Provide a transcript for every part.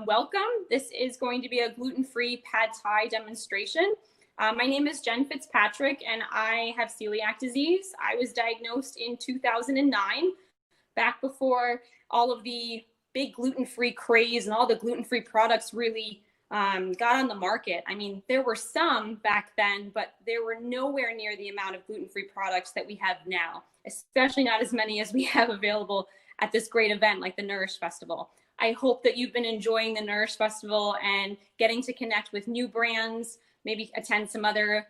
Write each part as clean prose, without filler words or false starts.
Welcome. This is going to be a gluten-free pad thai demonstration. My name is Jen Fitzpatrick and I have celiac disease. I was diagnosed in 2009, back before all of the big gluten-free craze and all the gluten-free products really got on the market. I mean, there were some back then, but there were nowhere near the amount of gluten-free products that we have now, especially not as many as we have available at this great event like the Nourish Festival. I hope that you've been enjoying the Nourish Festival and getting to connect with new brands, maybe attend some other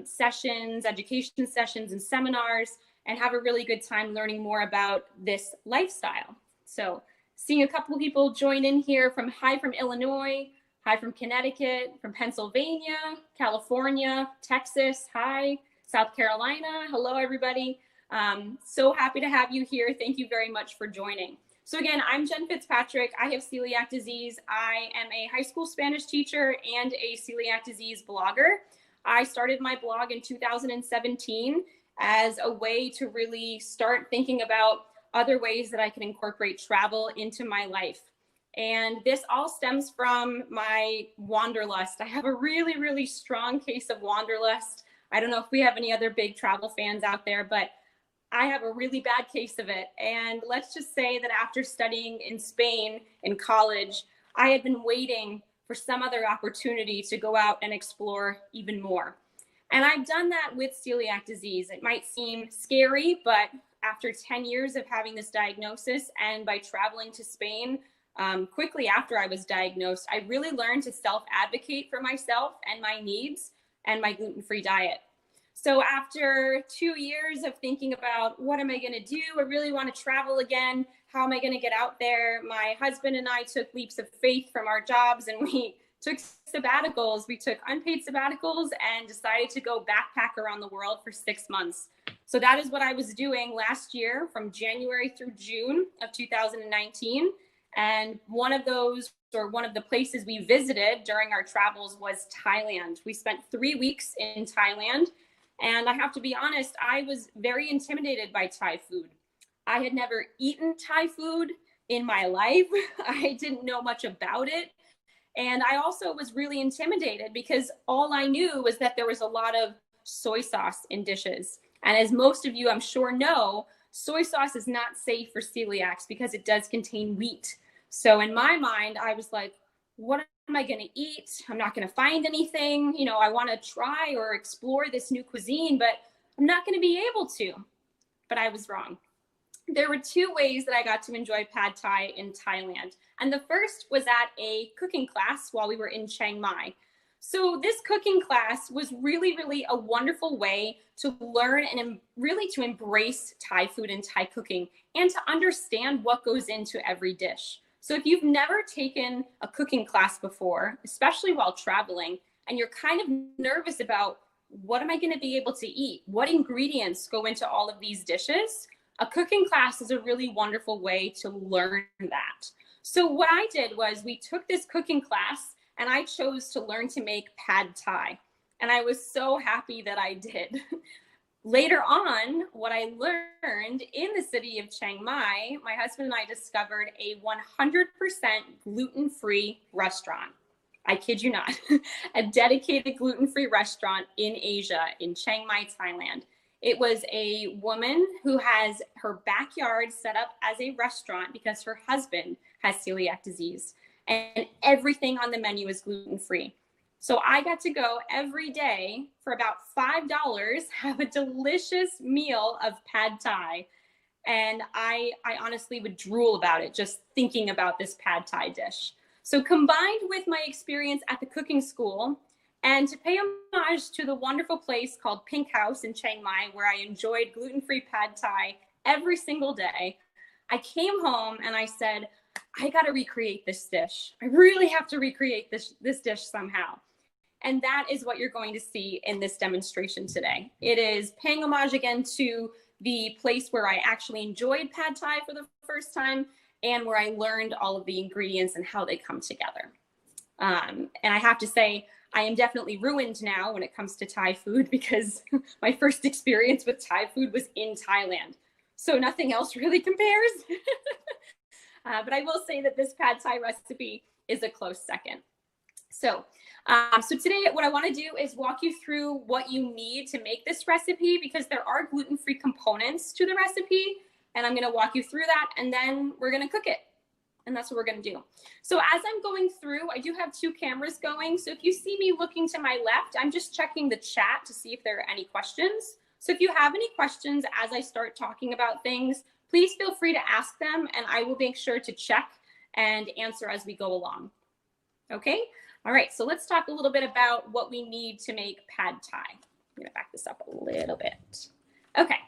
sessions, education sessions and seminars, and have a really good time learning more about this lifestyle. So seeing a couple of people join in here from Illinois, hi from Connecticut, from Pennsylvania, California, Texas, hi, South Carolina. Hello, everybody. So happy to have you here. Thank you very much for joining. So again, I'm Jen Fitzpatrick. I have celiac disease. I am a high school Spanish teacher and a celiac disease blogger. I started my blog in 2017 as a way to really start thinking about other ways that I can incorporate travel into my life. And this all stems from my wanderlust. I have a really, really strong case of wanderlust. I don't know if we have any other big travel fans out there, but I have a really bad case of it. And let's just say that after studying in Spain in college, I had been waiting for some other opportunity to go out and explore even more. And I've done that with celiac disease. It might seem scary, but after 10 years of having this diagnosis and by traveling to Spain quickly after I was diagnosed, I really learned to self-advocate for myself and my needs and my gluten-free diet. So after 2 years of thinking about what am I going to do, I really want to travel again. How am I going to get out there? My husband and I took leaps of faith from our jobs and we took sabbaticals. We took unpaid sabbaticals and decided to go backpack around the world for 6 months. So that is what I was doing last year from January through June of 2019. And one of the places we visited during our travels was Thailand. We spent 3 weeks in Thailand. And I have to be honest, I was very intimidated by Thai food. I had never eaten Thai food in my life. I didn't know much about it. And I also was really intimidated because all I knew was that there was a lot of soy sauce in dishes. And as most of you, I'm sure, know, soy sauce is not safe for celiacs because it does contain wheat. So in my mind, I was like, what am I going to eat? I'm not going to find anything. You know, I want to try or explore this new cuisine, but I'm not going to be able to. But I was wrong. There were 2 ways that I got to enjoy pad thai in Thailand. And the first was at a cooking class while we were in Chiang Mai. So this cooking class was really, really a wonderful way to learn and really to embrace Thai food and Thai cooking and to understand what goes into every dish. So if you've never taken a cooking class before, especially while traveling, and you're kind of nervous about what am I going to be able to eat? What ingredients go into all of these dishes? A cooking class is a really wonderful way to learn that. So what I did was we took this cooking class and I chose to learn to make pad thai. And I was so happy that I did. Later on, what I learned in the city of Chiang Mai, my husband and I discovered a 100% gluten-free restaurant. I kid you not, a dedicated gluten-free restaurant in Asia, in Chiang Mai, Thailand. It was a woman who has her backyard set up as a restaurant because her husband has celiac disease, and everything on the menu is gluten-free. So I got to go every day for about $5, have a delicious meal of pad thai. And I honestly would drool about it, just thinking about this pad thai dish. So combined with my experience at the cooking school and to pay homage to the wonderful place called Pink House in Chiang Mai, where I enjoyed gluten-free pad thai every single day, I came home and I said, I got to recreate this dish. I really have to recreate this dish somehow. And that is what you're going to see in this demonstration today. It is paying homage again to the place where I actually enjoyed pad thai for the first time and where I learned all of the ingredients and how they come together. And I have to say, I am definitely ruined now when it comes to Thai food because my first experience with Thai food was in Thailand. So nothing else really compares. But I will say that this pad thai recipe is a close second. So today what I want to do is walk you through what you need to make this recipe, because there are gluten-free components to the recipe, and I'm going to walk you through that, and then we're going to cook it. And that's what we're going to do. So as I'm going through, I do have 2 cameras going. So if you see me looking to my left, I'm just checking the chat to see if there are any questions. So if you have any questions as I start talking about things, please feel free to ask them, and I will make sure to check and answer as we go along. Okay? All right, so let's talk a little bit about what we need to make pad thai. I'm gonna back this up a little bit. Okay,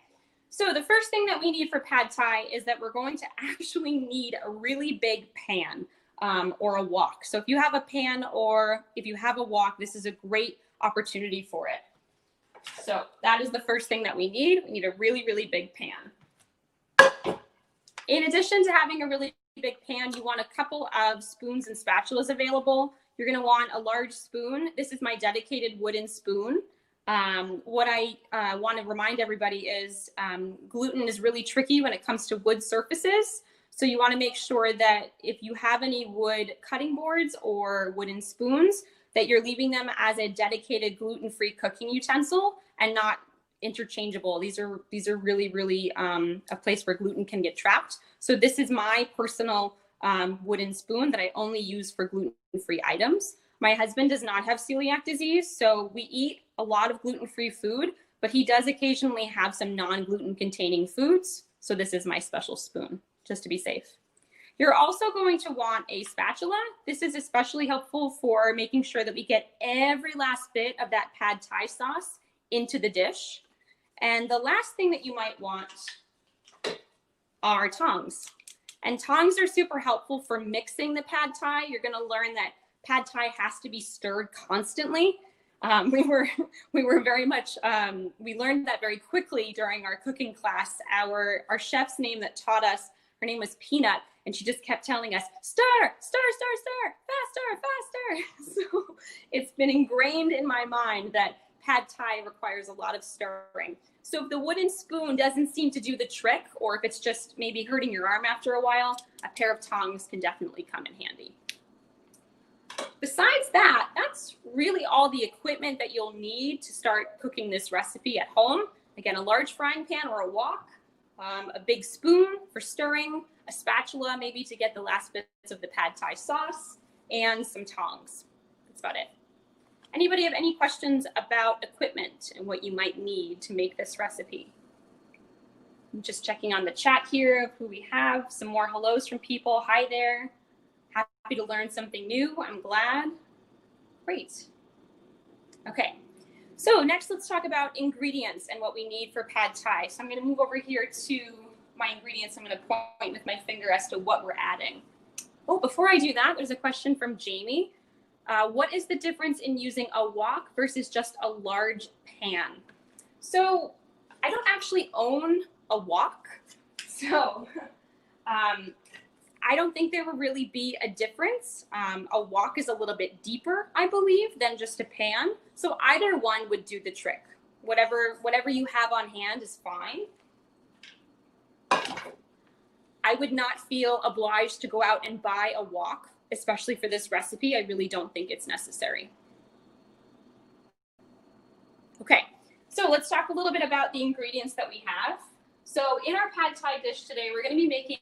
so the first thing that we need for pad thai is that we're going to actually need a really big pan or a wok. So if you have a pan or if you have a wok, this is a great opportunity for it. So that is the first thing that we need. We need a really, really big pan. In addition to having a really big pan, you want a couple of spoons and spatulas available. You're going to want a large spoon. This is my dedicated wooden spoon. What I want to remind everybody is gluten is really tricky when it comes to wood surfaces. So you want to make sure that if you have any wood cutting boards or wooden spoons, that you're leaving them as a dedicated gluten-free cooking utensil and not interchangeable. These are really, really a place where gluten can get trapped. So this is my personal wooden spoon that I only use for gluten-free items. My husband does not have celiac disease, so we eat a lot of gluten-free food, but he does occasionally have some non-gluten containing foods. So this is my special spoon, just to be safe. You're also going to want a spatula. This is especially helpful for making sure that we get every last bit of that pad thai sauce into the dish. And the last thing that you might want are tongs. And tongs are super helpful for mixing the pad thai. You're going to learn that pad thai has to be stirred constantly. We learned that very quickly during our cooking class. Our chef's name that taught us, her name was Peanut, and she just kept telling us, stir, stir, stir, stir, faster, faster. So it's been ingrained in my mind that pad thai requires a lot of stirring. So if the wooden spoon doesn't seem to do the trick, or if it's just maybe hurting your arm after a while, a pair of tongs can definitely come in handy. Besides that, that's really all the equipment that you'll need to start cooking this recipe at home. Again, a large frying pan or a wok, a big spoon for stirring, a spatula maybe to get the last bits of the pad thai sauce, and some tongs. That's about it. Anybody have any questions about equipment and what you might need to make this recipe? I'm just checking on the chat here of who we have. Some more hellos from people. Hi there. Happy to learn something new. I'm glad. Great. Okay. So next, let's talk about ingredients and what we need for pad thai. So I'm going to move over here to my ingredients. I'm going to point with my finger as to what we're adding. Oh, before I do that, there's a question from Jamie. What is the difference in using a wok versus just a large pan? So I don't actually own a wok, so I don't think there will really be a difference. A wok is a little bit deeper, I believe, than just a pan. So either one would do the trick. Whatever you have on hand is fine. I would not feel obliged to go out and buy a wok, especially for this recipe. I really don't think it's necessary. Okay, so let's talk a little bit about the ingredients that we have. So in our pad thai dish today, we're going to be making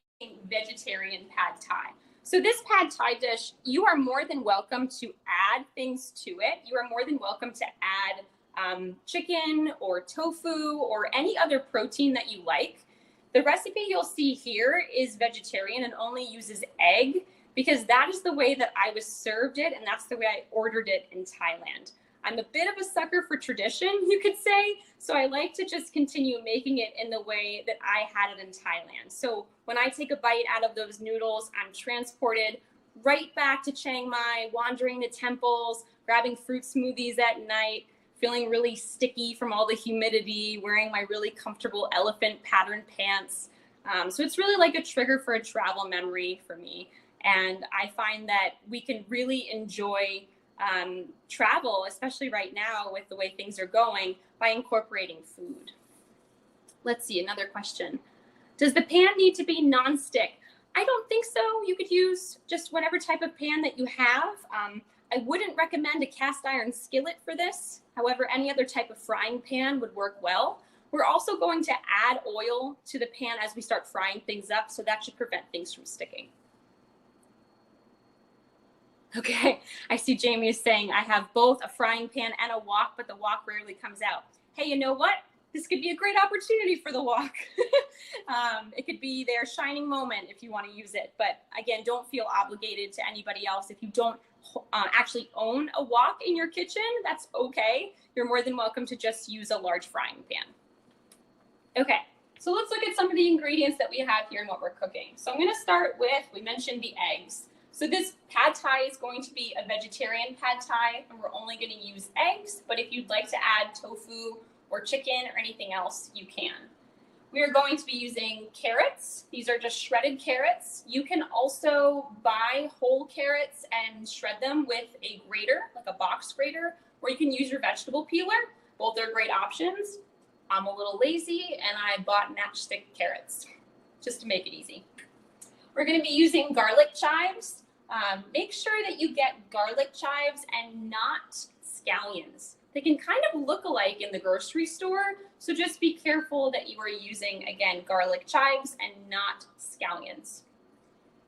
vegetarian pad thai. So this pad thai dish, you are more than welcome to add things to it. You are more than welcome to add chicken or tofu or any other protein that you like. The recipe you'll see here is vegetarian and only uses egg, because that is the way that I was served it, and that's the way I ordered it in Thailand. I'm a bit of a sucker for tradition, you could say, so I like to just continue making it in the way that I had it in Thailand. So when I take a bite out of those noodles, I'm transported right back to Chiang Mai, wandering the temples, grabbing fruit smoothies at night, feeling really sticky from all the humidity, wearing my really comfortable elephant pattern pants. So it's really like a trigger for a travel memory for me. And I find that we can really enjoy travel, especially right now with the way things are going, by incorporating food. Let's see, another question. Does the pan need to be nonstick? I don't think so. You could use just whatever type of pan that you have. I wouldn't recommend a cast iron skillet for this. However, any other type of frying pan would work well. We're also going to add oil to the pan as we start frying things up, so that should prevent things from sticking. Okay, I see Jamie is saying I have both a frying pan and a wok, but the wok rarely comes out. Hey, you know what? This could be a great opportunity for the wok. It could be their shining moment if you want to use it. But again, don't feel obligated to anybody else. If you don't actually own a wok in your kitchen, that's okay. You're more than welcome to just use a large frying pan. Okay, so let's look at some of the ingredients that we have here and what we're cooking. So I'm going to start with, we mentioned the eggs. So this pad thai is going to be a vegetarian pad thai, and we're only going to use eggs. But if you'd like to add tofu or chicken or anything else, you can. We are going to be using carrots. These are just shredded carrots. You can also buy whole carrots and shred them with a grater, like a box grater, or you can use your vegetable peeler. Both are great options. I'm a little lazy and I bought matchstick carrots just to make it easy. We're going to be using garlic chives. Make sure that you get garlic chives and not scallions. They can kind of look alike in the grocery store, so just be careful that you are using, again, garlic chives and not scallions.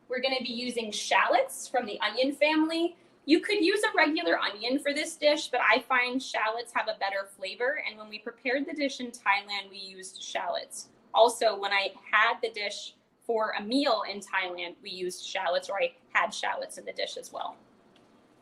We're going to be using shallots from the onion family. You could use a regular onion for this dish, but I find shallots have a better flavor, and when we prepared the dish in Thailand, we used shallots. Also, when I had the dish for a meal in Thailand, we used shallots, or I had shallots in the dish as well.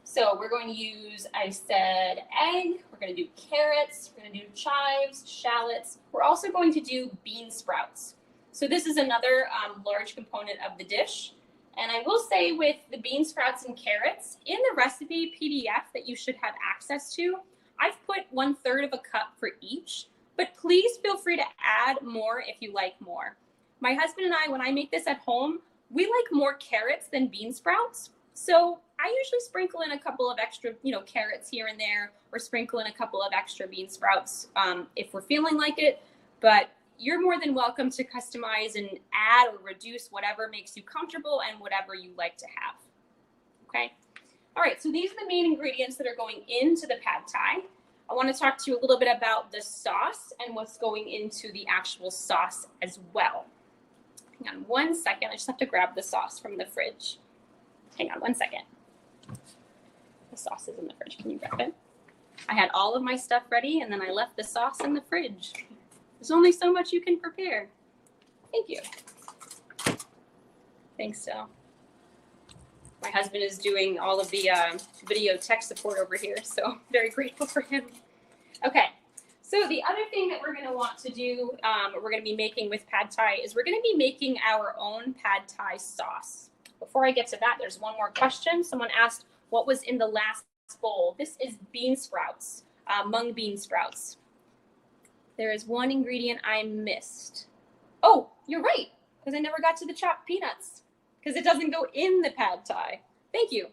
So we're going to use, I said, egg. We're going to do carrots. We're going to do chives, shallots. We're also going to do bean sprouts. So this is another large component of the dish. And I will say with the bean sprouts and carrots, in the recipe PDF that you should have access to, I've put 1/3 of a cup for each, but please feel free to add more if you like more. My husband and I, when I make this at home, we like more carrots than bean sprouts. So I usually sprinkle in a couple of extra, carrots here and there, or sprinkle in a couple of extra bean sprouts if we're feeling like it. But you're more than welcome to customize and add or reduce whatever makes you comfortable and whatever you like to have. Okay. All right. So these are the main ingredients that are going into the pad thai. I want to talk to you a little bit about the sauce and what's going into the actual sauce as well. Hang on 1 second. I just have to grab the sauce from the fridge. Hang on 1 second. The sauce is in the fridge. Can you grab it? I had all of my stuff ready, and then I left the sauce in the fridge. There's only so much you can prepare. Thank you. Thanks, Del. My husband is doing all of the video tech support over here, so very grateful for him. Okay, so the other thing that we're going to want to do, we're going to be making with pad thai, is we're going to be making our own pad thai sauce. Before I get to that, there's one more question. Someone asked, what was in the last bowl? This is bean sprouts, mung bean sprouts. There is one ingredient I missed. Oh, you're right, because I never got to the chopped peanuts, because it doesn't go in the pad thai. Thank you.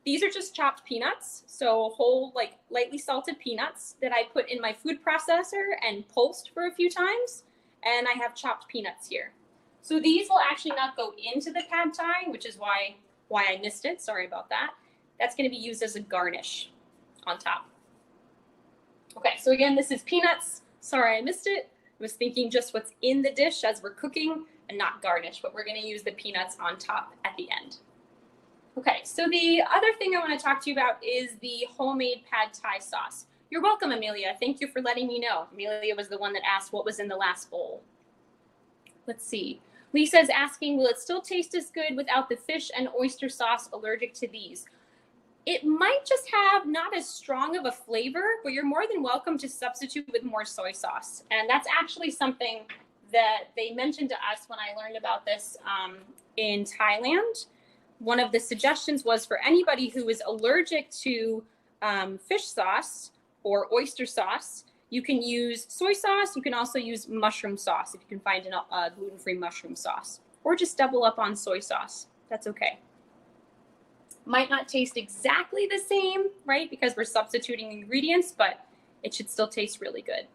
These are just chopped peanuts, so whole, lightly salted peanuts that I put in my food processor and pulsed for a few times, and I have chopped peanuts here. So these will actually not go into the pad thai, which is why I missed it. Sorry about that. That's going to be used as a garnish on top. Okay, so again, this is peanuts. Sorry I missed it. I was thinking just what's in the dish as we're cooking and not garnish, but we're going to use the peanuts on top at the end. Okay, so the other thing I want to talk to you about is the homemade pad thai sauce. You're welcome, Amelia. Thank you for letting me know. Amelia was the one that asked what was in the last bowl. Let's see. Lisa's asking, will it still taste as good without the fish and oyster sauce? Allergic to these? It might just have not as strong of a flavor, but you're more than welcome to substitute with more soy sauce. And that's actually something that they mentioned to us when I learned about this in Thailand. One of the suggestions was for anybody who is allergic to fish sauce or oyster sauce, you can use soy sauce. You can also use mushroom sauce if you can find a gluten-free mushroom sauce, or just double up on soy sauce. That's okay. Might not taste exactly the same, right? Because we're substituting ingredients, but it should still taste really good.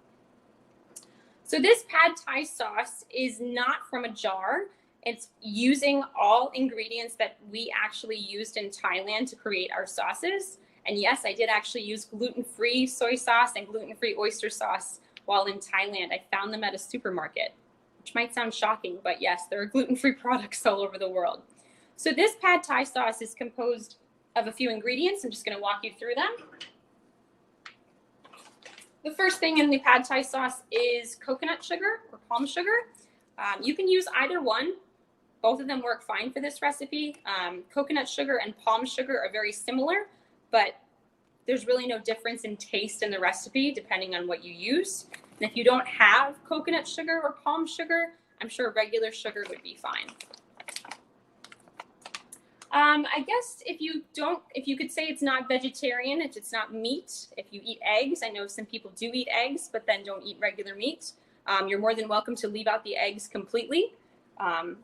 So this pad thai sauce is not from a jar. It's using all ingredients that we actually used in Thailand to create our sauces. And yes, I did actually use gluten-free soy sauce and gluten-free oyster sauce while in Thailand. I found them at a supermarket, which might sound shocking, but yes, there are gluten-free products all over the world. So this pad Thai sauce is composed of a few ingredients. I'm just going to walk you through them. The first thing in the pad Thai sauce is coconut sugar or palm sugar. You can use either one. Both of them work fine for this recipe. Coconut sugar and palm sugar are very similar, but there's really no difference in taste in the recipe depending on what you use. And if you don't have coconut sugar or palm sugar, I'm sure regular sugar would be fine. I guess if you could say it's not vegetarian, if it's not meat, if you eat eggs, I know some people do eat eggs, but then don't eat regular meat. You're more than welcome to leave out the eggs completely.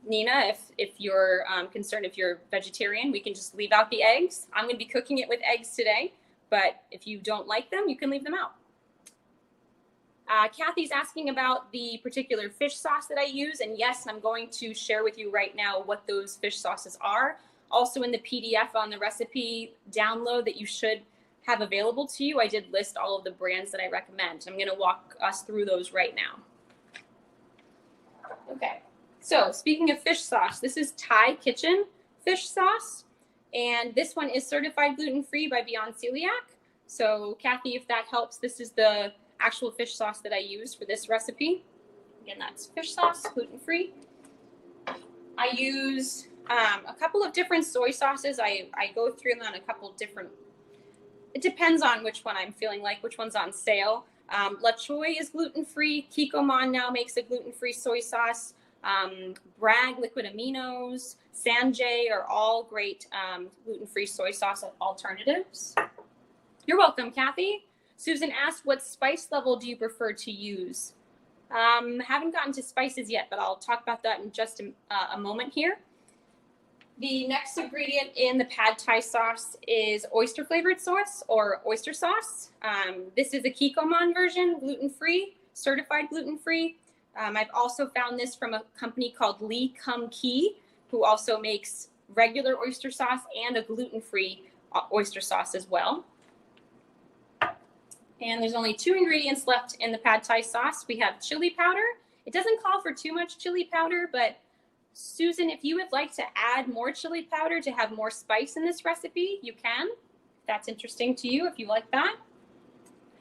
Nina, if you're concerned if you're vegetarian, we can just leave out the eggs. I'm going to be cooking it with eggs today, but if you don't like them, you can leave them out. Kathy's asking about the particular fish sauce that I use, and yes, I'm going to share with you right now what those fish sauces are. Also in the PDF on the recipe download that you should have available to you, I did list all of the brands that I recommend. I'm going to walk us through those right now. Okay, so speaking of fish sauce, this is Thai Kitchen fish sauce, and this one is certified gluten-free by Beyond Celiac. So Kathy, if that helps, this is the actual fish sauce that I use for this recipe. Again, that's fish sauce, gluten-free. I use a couple of different soy sauces. I go through them on a couple different, it depends on which one I'm feeling like, which one's on sale. La Choy is gluten-free. Kikkoman now makes a gluten-free soy sauce. Bragg liquid aminos, Sanjay are all great gluten-free soy sauce alternatives. You're welcome, Kathy. Susan asked, what spice level do you prefer to use? Haven't gotten to spices yet, but I'll talk about that in just a moment here. The next ingredient in the pad Thai sauce is oyster flavored sauce or oyster sauce. This is a Kikkoman version, gluten-free, certified gluten-free. I've also found this from a company called Lee Kum Kee, who also makes regular oyster sauce and a gluten-free oyster sauce as well. And there's only 2 ingredients left in the pad Thai sauce. We have chili powder. It doesn't call for too much chili powder, but Susan, if you would like to add more chili powder to have more spice in this recipe, you can. If that's interesting to you, if you like that.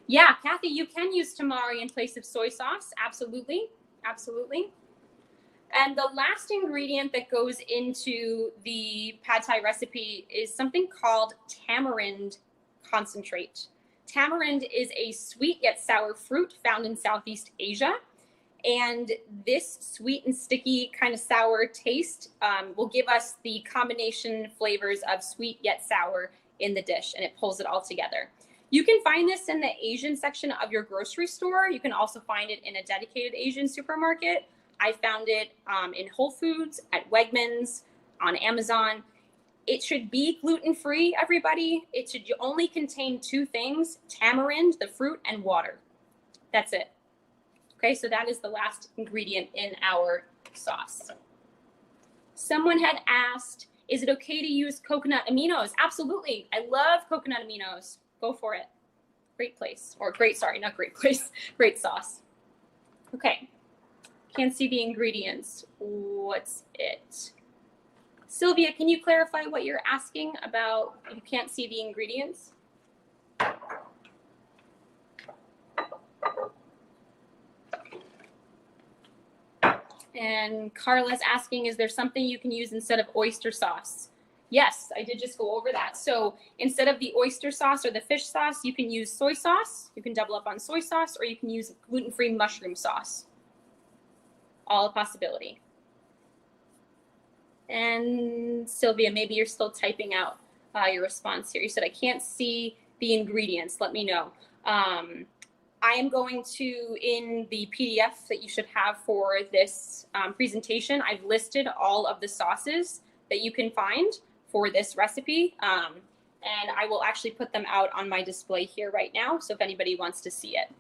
Yeah, Kathy, you can use tamari in place of soy sauce. Absolutely. Absolutely. And the last ingredient that goes into the pad Thai recipe is something called tamarind concentrate. Tamarind is a sweet yet sour fruit found in Southeast Asia. And this sweet and sticky kind of sour taste will give us the combination flavors of sweet yet sour in the dish, and it pulls it all together. You can find this in the Asian section of your grocery store. You can also find it in a dedicated Asian supermarket. I found it in Whole Foods, at Wegmans, on Amazon. It should be gluten-free, everybody. It should only contain 2 things, tamarind, the fruit, and water. That's it. Okay, so that is the last ingredient in our sauce. Someone had asked, is it okay to use coconut aminos? Absolutely. I love coconut aminos. Go for it. Great place. Or great, sorry, not great place. Great sauce. Okay. Can't see the ingredients. What's it? Sylvia, can you clarify what you're asking about you can't see the ingredients? And Carla's asking, is there something you can use instead of oyster sauce? Yes, I did just go over that. So instead of the oyster sauce or the fish sauce, you can use soy sauce. You can double up on soy sauce, or you can use gluten-free mushroom sauce. All a possibility. And Sylvia, maybe you're still typing out your response here. You said, I can't see the ingredients. Let me know. I am going to, in the PDF that you should have for this presentation, I've listed all of the sauces that you can find for this recipe. And I will actually put them out on my display here right now. So if anybody wants to see it.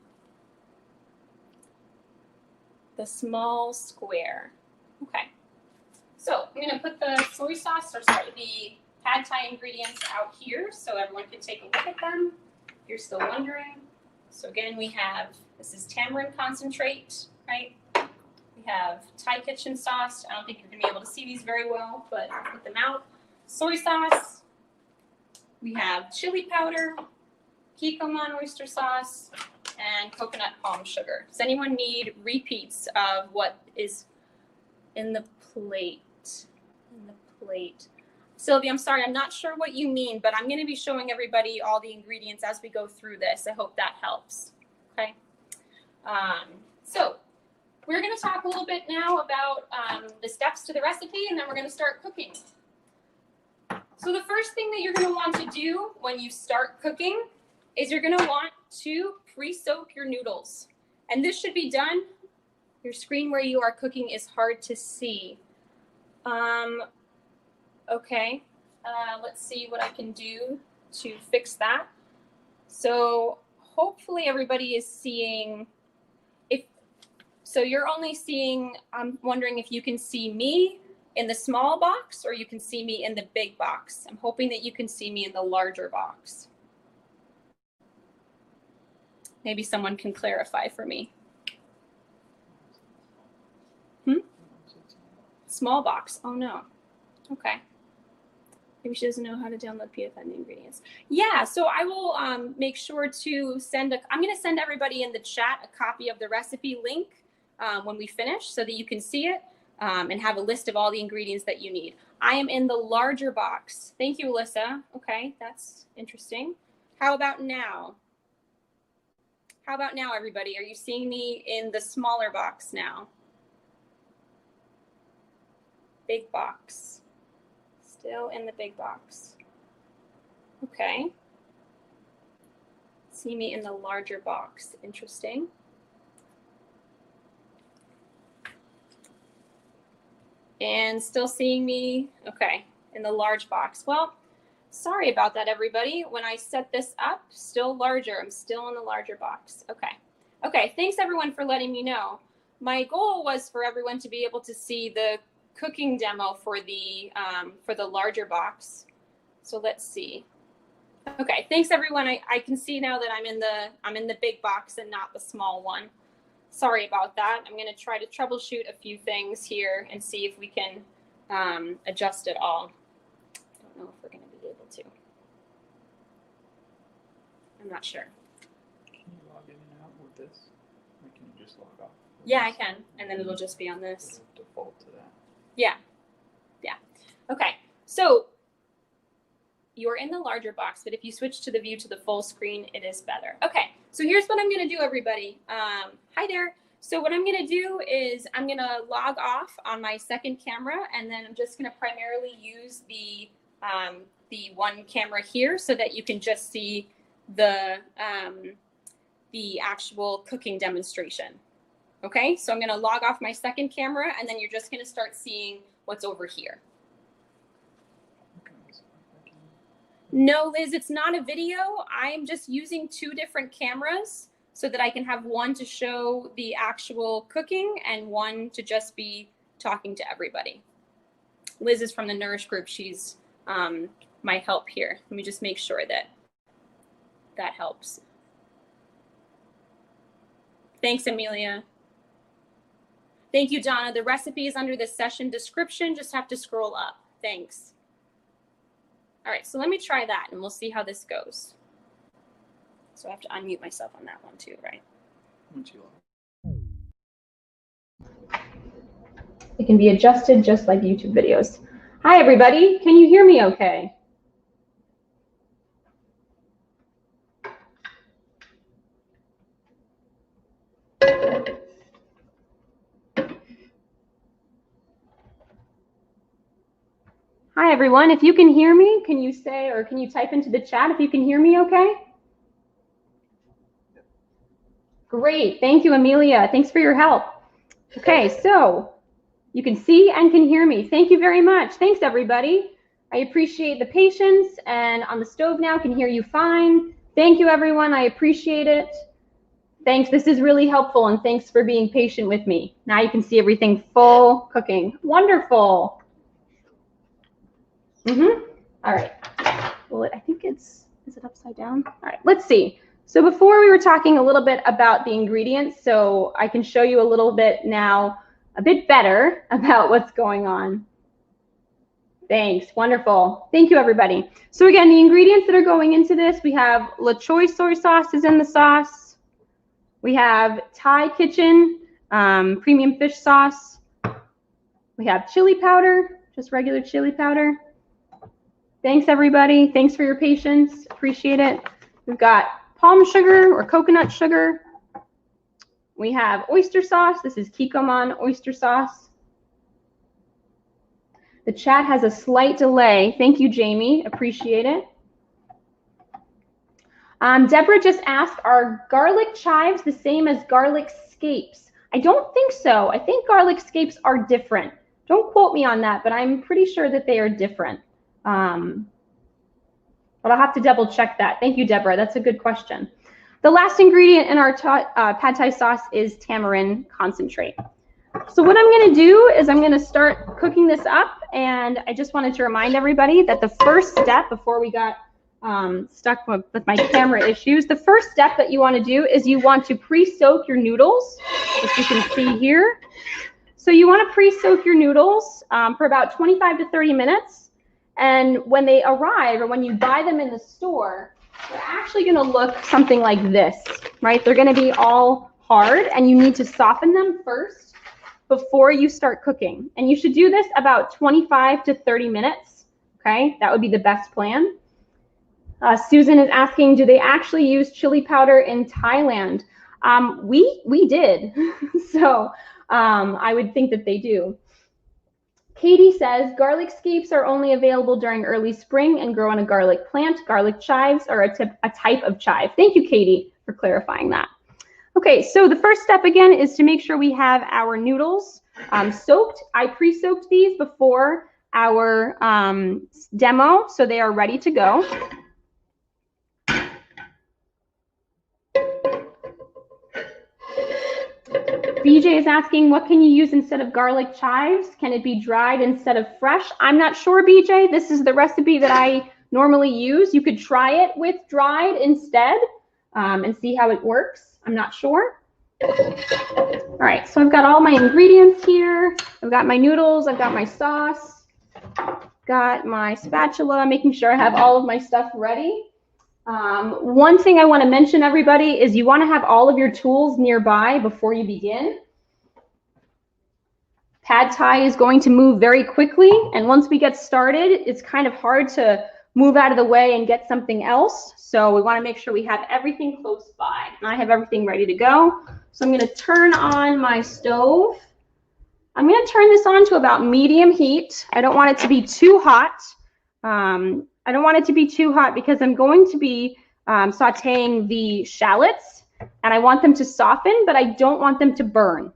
The small square. Okay. So I'm going to put the soy sauce, or sorry, the pad thai ingredients out here so everyone can take a look at them if you're still wondering. So again, we have, this is tamarind concentrate, right? We have Thai kitchen sauce. I don't think you're going to be able to see these very well, but I'll put them out. Soy sauce. We have chili powder, Kikkoman oyster sauce, and coconut palm sugar. Does anyone need repeats of what is in the plate? In the plate. Sylvia, I'm sorry, I'm not sure what you mean, but I'm going to be showing everybody all the ingredients as we go through this. I hope that helps. Okay. So we're going to talk a little bit now about the steps to the recipe, and then we're going to start cooking. So the first thing that you're going to want to do when you start cooking is you're going to want to pre-soak your noodles. And this should be done. Your screen where you are cooking is hard to see. Okay, let's see what I can do to fix that. So hopefully everybody is seeing, so you're only seeing, I'm wondering if you can see me in the small box or you can see me in the big box. I'm hoping that you can see me in the larger box. Maybe someone can clarify for me. Small box, oh no, okay. Maybe she doesn't know how to download PDF and the ingredients. Yeah, so I will make sure to send, I'm gonna send everybody in the chat a copy of the recipe link when we finish so that you can see it and have a list of all the ingredients that you need. I am in the larger box. Thank you, Alyssa. Okay, that's interesting. How about now? How about now, everybody? Are you seeing me in the smaller box now? Big box. Still in the big box. Okay. See me in the larger box. Interesting. And still seeing me, okay, in the large box. Well, sorry about that, everybody. When I set this up, still larger. I'm still in the larger box. Okay. Okay, thanks everyone for letting me know. My goal was for everyone to be able to see the cooking demo for the larger box. So let's see. Okay, thanks everyone. I can see now that I'm in the big box and not the small one. Sorry about that. I'm going to try to troubleshoot a few things here and see if we can adjust it all. I don't know if we're going to be able to. I'm not sure. Can you log in and out with this? Or can you just log off? Yeah, I can. And then it'll just be on this. It'll default to that. Yeah. Yeah. Okay. So you're in the larger box, but if you switch to the view to the full screen, it is better. Okay. So here's what I'm going to do, everybody. Hi there. So what I'm going to do is I'm going to log off on my second camera, and then I'm just going to primarily use the one camera here so that you can just see the actual cooking demonstration. Okay, so I'm going to log off my second camera, and then you're just going to start seeing what's over here. No, Liz, it's not a video. I'm just using two different cameras so that I can have one to show the actual cooking and one to just be talking to everybody. Liz is from the Nourish group. She's my help here. Let me just make sure that that helps. Thanks, Amelia. Thank you, Donna. The recipe is under the session description. Just have to scroll up. Thanks. All right, so let me try that and we'll see how this goes. So I have to unmute myself on that one too, right? It can be adjusted just like YouTube videos. Hi, everybody. Can you hear me okay? Hi, everyone. If you can hear me, can you say, or can you type into the chat if you can hear me okay? Great. Thank you, Amelia. Thanks for your help. Okay, so you can see and can hear me. Thank you very much. Thanks, everybody. I appreciate the patience, and on the stove now can hear you fine. Thank you, everyone. I appreciate it. Thanks. This is really helpful, and thanks for being patient with me. Now you can see everything full cooking. Wonderful. All right. Well, I think is it upside down? All right, let's see. So before we were talking a little bit about the ingredients, so I can show you a little bit now, a bit better about what's going on. Thanks, wonderful. Thank you, everybody. So again, the ingredients that are going into this, we have La Choy soy sauce is in the sauce. We have Thai Kitchen premium fish sauce. We have chili powder, just regular chili powder. Thanks, everybody. Thanks for your patience. Appreciate it. We've got palm sugar or coconut sugar. We have oyster sauce. This is Kikkoman oyster sauce. The chat has a slight delay. Thank you, Jamie. Appreciate it. Deborah just asked, are garlic chives the same as garlic scapes? I don't think so. I think garlic scapes are different. Don't quote me on that, but I'm pretty sure that they are different. But I'll have to double check that. Thank you, Deborah. That's a good question. The last ingredient in our pad thai sauce is tamarind concentrate. So what I'm going to do is I'm going to start cooking this up, and I just wanted to remind everybody that the first step before we got stuck with my camera issues, the first step that you want to do is you want to pre-soak your noodles, which you can see here. So you want to pre-soak your noodles for about 25 to 30 minutes, and when they arrive or when you buy them in the store, they're actually going to look something like this, right? They're going to be all hard, and you need to soften them first before you start cooking. And you should do this about 25 to 30 minutes, okay? That would be the best plan. Susan is asking, do they actually use chili powder in Thailand? We did, so I would think that they do. Katie says, garlic scapes are only available during early spring and grow on a garlic plant. Garlic chives are a type of chive. Thank you, Katie, for clarifying that. Okay, so the first step again is to make sure we have our noodles soaked. I pre-soaked these before our demo, so they are ready to go. BJ is asking, what can you use instead of garlic chives? Can it be dried instead of fresh? I'm not sure, BJ. This is the recipe that I normally use. You could try it with dried instead and see how it works. I'm not sure. All right, so I've got all my ingredients here. I've got my noodles. I've got my sauce. Got my spatula, making sure I have all of my stuff ready. One thing I want to mention, everybody, is you want to have all of your tools nearby before you begin. Pad Thai is going to move very quickly, and once we get started, it's kind of hard to move out of the way and get something else. So we want to make sure we have everything close by. And I have everything ready to go. So I'm going to turn on my stove. I'm going to turn this on to about medium heat. I don't want it to be too hot. I don't want it to be too hot because I'm going to be sauteing the shallots, and I want them to soften, but I don't want them to burn.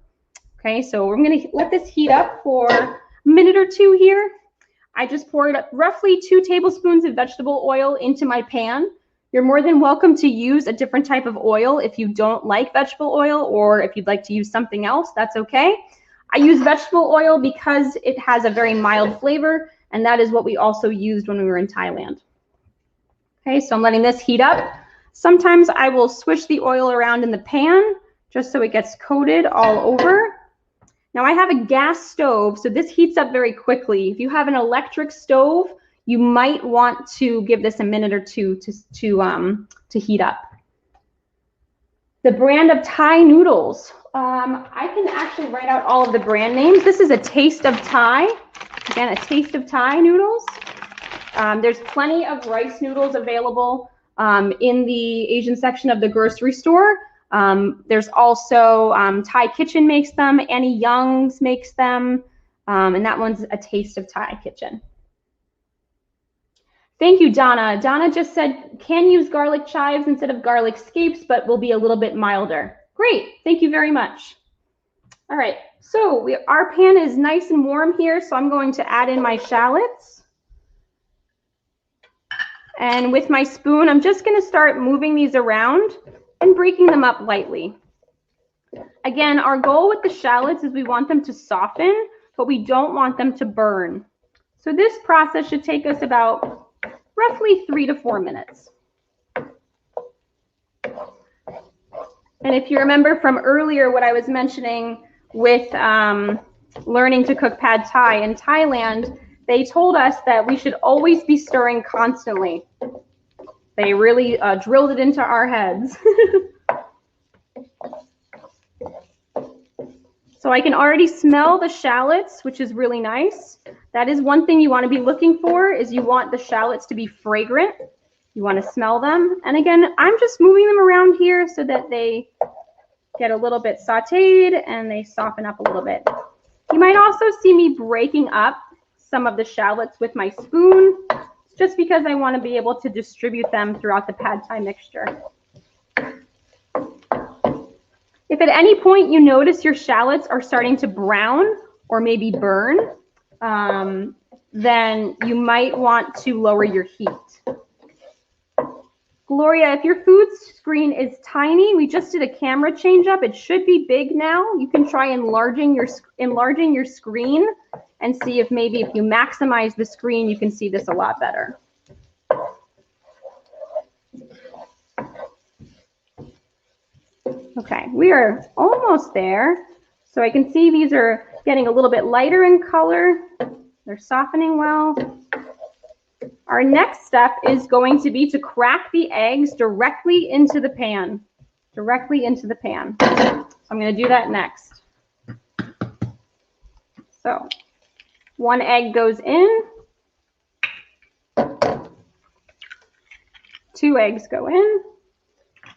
Okay, so we're going to let this heat up for a minute or two here. I just poured roughly 2 tablespoons of vegetable oil into my pan. You're more than welcome to use a different type of oil if you don't like vegetable oil, or if you'd like to use something else, that's okay. I use vegetable oil because it has a very mild flavor, and that is what we also used when we were in Thailand. Okay, so I'm letting this heat up. Sometimes I will swish the oil around in the pan just so it gets coated all over. Now I have a gas stove, so this heats up very quickly. If you have an electric stove, you might want to give this a minute or two to heat up. The brand of Thai noodles. I can actually write out all of the brand names. This is a Taste of Thai. Again, a Taste of Thai noodles. There's plenty of rice noodles available in the Asian section of the grocery store. There's also Thai Kitchen makes them, Annie Young's makes them, and that one's a Taste of Thai Kitchen. Thank you, Donna. Donna just said, can use garlic chives instead of garlic scapes, but will be a little bit milder. Great, thank you very much. All right, so our pan is nice and warm here, so I'm going to add in my shallots. And with my spoon, I'm just going to start moving these around and breaking them up lightly. Again, our goal with the shallots is we want them to soften, but we don't want them to burn. So this process should take us about roughly 3 to 4 minutes. And if you remember from earlier what I was mentioning with learning to cook pad thai in Thailand, they told us that we should always be stirring constantly. They really drilled it into our heads. So I can already smell the shallots, which is really nice. That is one thing you want to be looking for, is you want the shallots to be fragrant. You want to smell them. And again, I'm just moving them around here so that they get a little bit sauteed and they soften up a little bit. You might also see me breaking up some of the shallots with my spoon, just because I want to be able to distribute them throughout the pad thai mixture. If at any point you notice your shallots are starting to brown or maybe burn, then you might want to lower your heat. Gloria, if your food screen is tiny, we just did a camera change up. It should be big now. You can try enlarging your screen and see if maybe if you maximize the screen, you can see this a lot better. Okay, we are almost there. So I can see these are getting a little bit lighter in color. They're softening well. Our next step is going to be to crack the eggs directly into the pan. Directly into the pan. So I'm going to do that next. So 1 egg goes in. 2 eggs go in.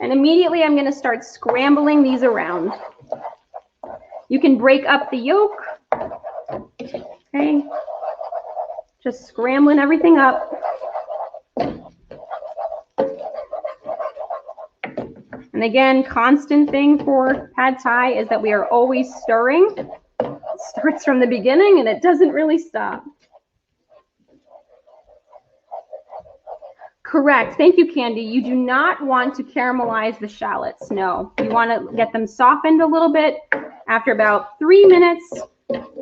And immediately I'm going to start scrambling these around. You can break up the yolk. Okay. Just scrambling everything up. And again, constant thing for pad thai is that we are always stirring. It starts from the beginning and it doesn't really stop. Correct. Thank you, Candy. You do not want to caramelize the shallots. No, you want to get them softened a little bit. After about 3 minutes,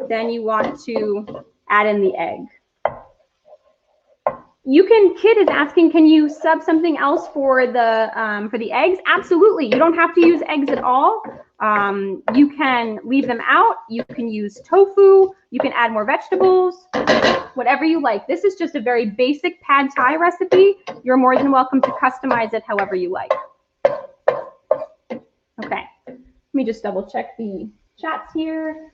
then you want to add in the egg. You can, Kid is asking, can you sub something else for the eggs? Absolutely. You don't have to use eggs at all. You can leave them out. You can use tofu. You can add more vegetables, whatever you like. This is just a very basic pad thai recipe. You're more than welcome to customize it however you like. Okay, let me just double check the chats here.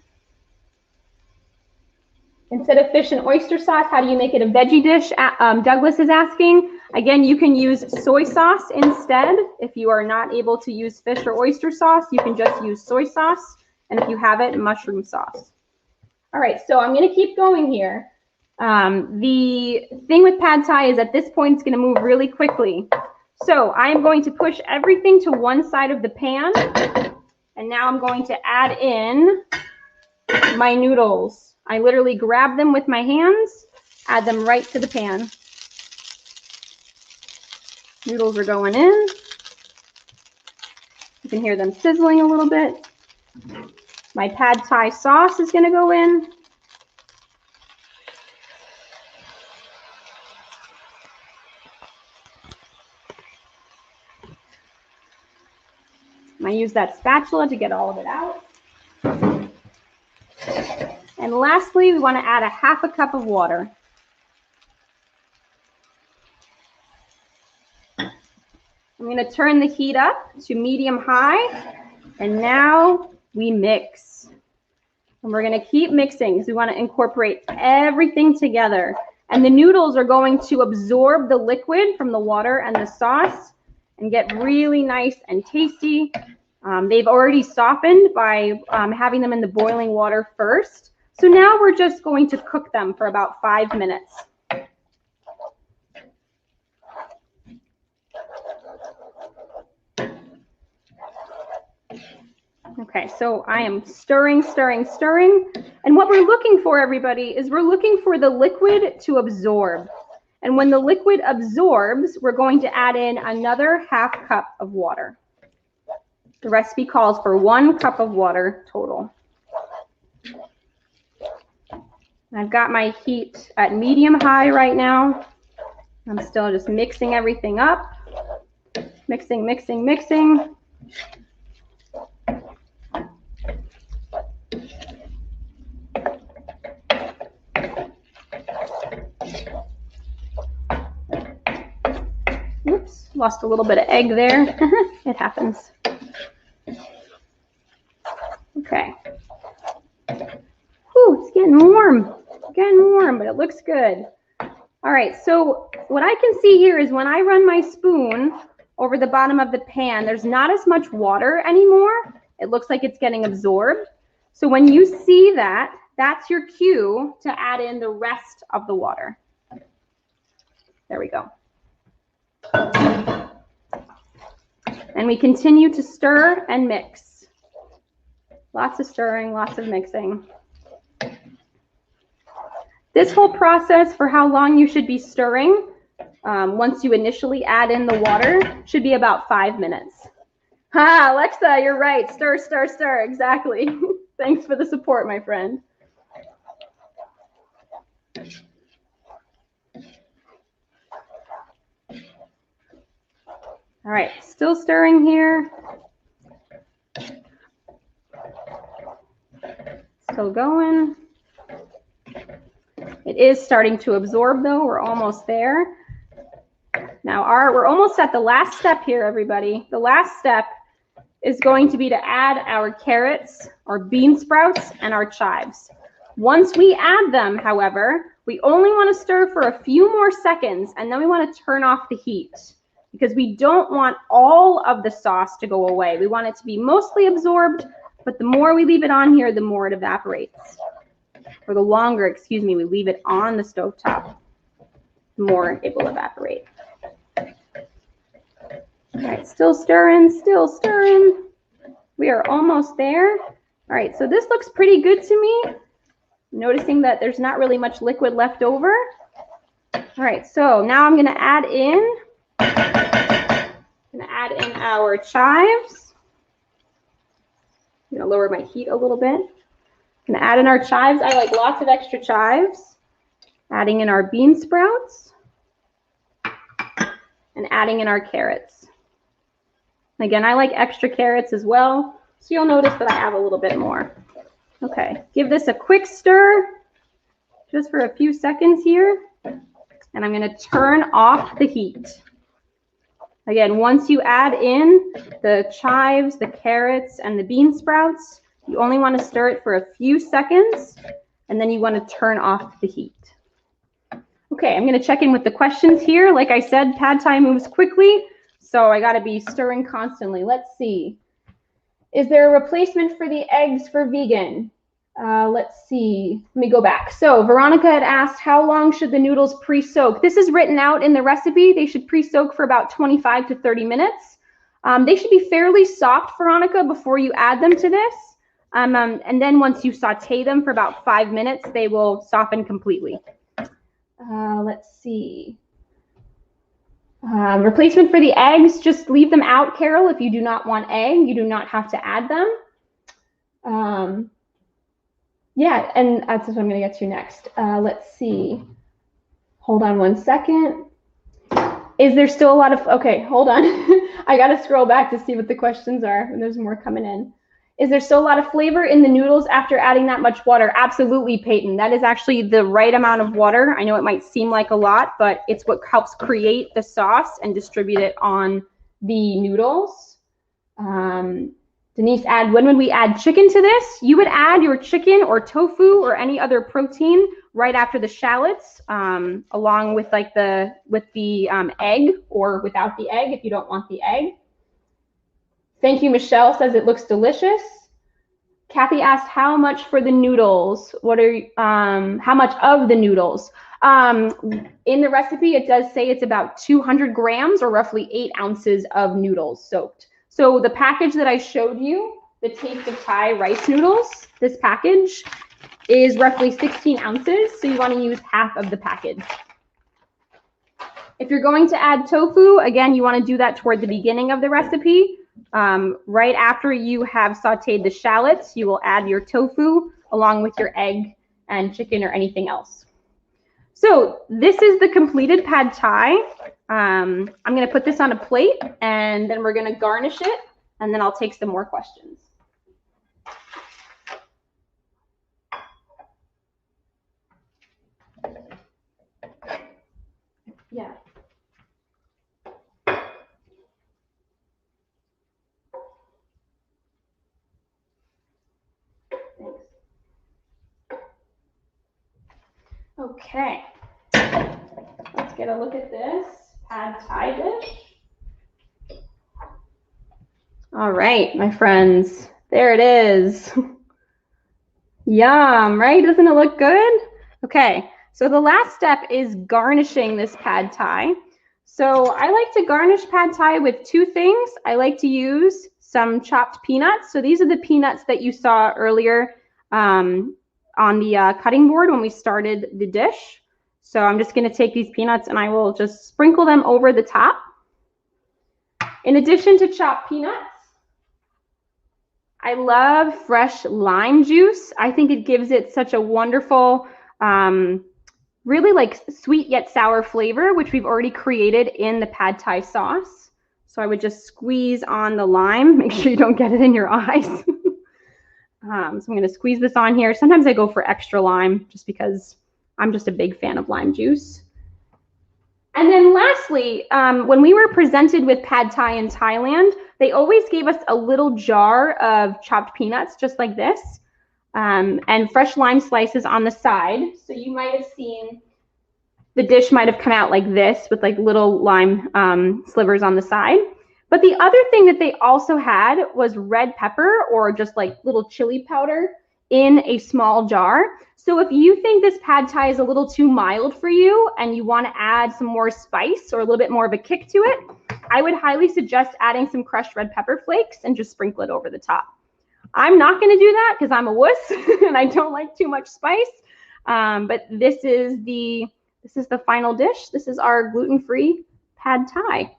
Instead of fish and oyster sauce, how do you make it a veggie dish? Douglas is asking. Again, you can use soy sauce instead. If you are not able to use fish or oyster sauce, you can just use soy sauce. And if you have it, mushroom sauce. All right, so I'm going to keep going here. The thing with pad thai is at this point, it's going to move really quickly. So I am going to push everything to one side of the pan. And now I'm going to add in my noodles. I literally grab them with my hands, add them right to the pan. Noodles are going in. You can hear them sizzling a little bit. My pad thai sauce is going to go in. I use that spatula to get all of it out. And lastly, we want to add a ½ cup of water. I'm going to turn the heat up to medium-high, and now we mix. And we're going to keep mixing because we want to incorporate everything together. And the noodles are going to absorb the liquid from the water and the sauce and get really nice and tasty. They've already softened by having them in the boiling water first. So now we're just going to cook them for about 5 minutes. Okay, so I am stirring, stirring, stirring. And what we're looking for, everybody, is we're looking for the liquid to absorb. And when the liquid absorbs, we're going to add in another ½ cup of water. The recipe calls for 1 cup of water total. I've got my heat at medium high right now. I'm still just mixing everything up. Mixing, mixing, mixing. Oops, lost a little bit of egg there. It happens. Okay. Whew, it's getting warm. Getting warm, but it looks good. All right, so what I can see here is when I run my spoon over the bottom of the pan, there's not as much water anymore. It looks like it's getting absorbed. So when you see that, that's your cue to add in the rest of the water. There we go. And we continue to stir and mix. Lots of stirring, lots of mixing. This whole process for how long you should be stirring, once you initially add in the water, should be about 5 minutes. Ha, Alexa, you're right. Stir, stir, stir. Exactly. Thanks for the support, my friend. All right, still stirring here. Still going. It is starting to absorb though. We're almost there. Now we're almost at the last step here, everybody. The last step is going to be to add our carrots, our bean sprouts, and our chives. Once we add them, however, we only want to stir for a few more seconds, and then we want to turn off the heat because we don't want all of the sauce to go away. We want it to be mostly absorbed, but the more we leave it on here, the more it evaporates. Or the longer, excuse me, we leave it on the stovetop, the more it will evaporate. All right, still stirring, still stirring. We are almost there. All right, so this looks pretty good to me. Noticing that there's not really much liquid left over. All right, so now I'm gonna add in our chives. I'm gonna lower my heat a little bit. I'm gonna add in our chives. I like lots of extra chives. Adding in our bean sprouts. And adding in our carrots. Again, I like extra carrots as well, so you'll notice that I have a little bit more. Okay, give this a quick stir, just for a few seconds here, and I'm gonna turn off the heat. Again, once you add in the chives, the carrots, and the bean sprouts, you only wanna stir it for a few seconds, and then you wanna turn off the heat. Okay, I'm gonna check in with the questions here. Like I said, pad thai moves quickly, so I gotta be stirring constantly. Let's see. Is there a replacement for the eggs for vegan? Let's see. Let me go back. So Veronica had asked, how long should the noodles pre-soak? This is written out in the recipe. They should pre-soak for about 25 to 30 minutes. They should be fairly soft, Veronica, before you add them to this. And then once you saute them for about 5 minutes, they will soften completely. Let's see. Replacement for the eggs, just leave them out, Carol. If you do not want egg, you do not have to add them. Yeah, and that's what I'm going to get to next. Let's see. Hold on one second. Is there still a lot of, okay, hold on. I got to scroll back to see what the questions are, and there's more coming in. Is there still a lot of flavor in the noodles after adding that much water? Absolutely, Peyton. That is actually the right amount of water. I know it might seem like a lot, but it's what helps create the sauce and distribute it on the noodles. Denise, when would we add chicken to this? You would add your chicken or tofu or any other protein right after the shallots, along with like the egg or without the egg if you don't want the egg. Thank you, Michelle says it looks delicious. Kathy asked how much for the noodles. How much of the noodles? In the recipe, it does say it's about 200 grams or roughly 8 ounces of noodles soaked. So the package that I showed you, the Taste of Thai rice noodles, this package is roughly 16 ounces. So you want to use half of the package. If you're going to add tofu, again, you want to do that toward the beginning of the recipe. Right after you have sauteed the shallots, you will add your tofu along with your egg and chicken or anything else. So this is the completed pad thai. I'm going to put this on a plate, and then we're going to garnish it, and then I'll take some more questions. Yeah. Thanks. Okay. Let's get a look at this pad thai dish. All right, my friends, there it is. Yum, right? Doesn't it look good? Okay, so the last step is garnishing this pad thai. So I like to garnish pad thai with two things. I like to use some chopped peanuts. So these are the peanuts that you saw earlier on the cutting board when we started the dish. So I'm just going to take these peanuts and I will just sprinkle them over the top. In addition to chopped peanuts, I love fresh lime juice. I think it gives it such a wonderful, really like sweet yet sour flavor, which we've already created in the pad thai sauce. So I would just squeeze on the lime. Make sure you don't get it in your eyes. So I'm going to squeeze this on here. Sometimes I go for extra lime just because I'm just a big fan of lime juice. And then lastly, when we were presented with pad thai in Thailand, they always gave us a little jar of chopped peanuts, just like this, and fresh lime slices on the side. So you might have seen the dish might have come out like this with like little lime slivers on the side. But the other thing that they also had was red pepper or just like little chili powder in a small jar. So if you think this pad thai is a little too mild for you and you want to add some more spice or a little bit more of a kick to it, I would highly suggest adding some crushed red pepper flakes and just sprinkle it over the top. I'm not going to do that because I'm a wuss and I don't like too much spice. But this is the final dish. This is our gluten-free pad thai.